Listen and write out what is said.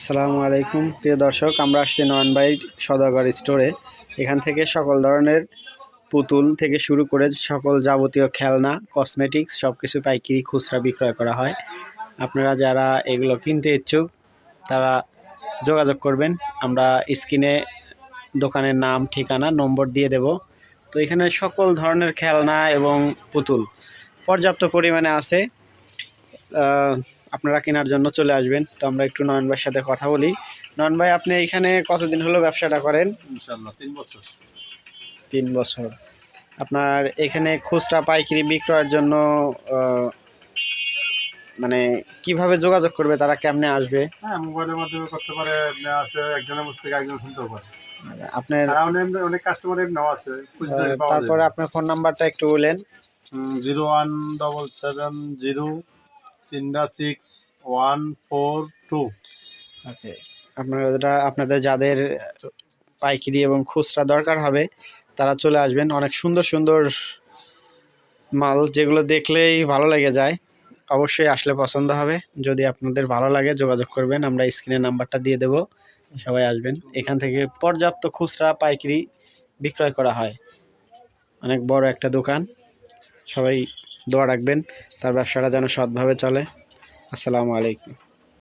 আসসালামু আলাইকুম প্রিয় দর্শক, আমরা আসছি নয়ন ভাই সওদাগর স্টোরে। এখান থেকে সকল ধরনের পুতুল থেকে শুরু করে সকল যাবতীয় খেলনা, কসমেটিক্স সব কিছু পাইকারি খুচরা বিক্রয় করা হয়। আপনারা যারা এগুলো কিনতে ইচ্ছুক তারা যোগাযোগ করবেন। আমরা স্ক্রিনে দোকানের নাম, ঠিকানা, নম্বর দিয়ে দেব। তো এখানে সকল ধরনের খেলনা এবং পুতুল পর্যাপ্ত পরিমাণে আছে। আপনারা কেনার জন্য চলে আসবেন। তো আমরা একটু নয়ন ভাইয়ের সাথে কথা বলি। নয়ন ভাই, আপনি এখানে কতদিন হলো ব্যবসাটা করেন? ইনশাআল্লাহ 3 বছর। 3 বছর। আপনার এখানে খুচরা পাইকারি বিক্রয়ের জন্য মানে কিভাবে যোগাযোগ করবে, তারা কেমনে আসবে? হ্যাঁ, মোবাইলের মাধ্যমে করতে পারে। আছে একজনের মুখ থেকে একজন শুনতে পারে। আপনার অনেক কাস্টমার নাও আছে। তারপরে আপনার ফোন নাম্বারটা একটু বলেন। 01770361442। ওকে, আপনাদের যাদের পাইকারি এবং খুচরা দরকার হবে তারা চলে আসবেন। অনেক সুন্দর সুন্দর মাল, যেগুলো দেখলেই ভালো লেগে যায়। অবশ্যই আসলে পছন্দ হবে। যদি আপনাদের ভালো লাগে যোগাযোগ করবেন, আমরা স্ক্রিনে নাম্বারটা দিয়ে দেব। সবাই আসবেন। এখান থেকে পর্যাপ্ত খুচরা পাইকারি বিক্রয় করা হয়। অনেক বড় একটা দোকান। সবাই দোয়া রাখবেন তার ব্যবসাটা যেন সৎভাবে চলে। আসসালামু আলাইকুম।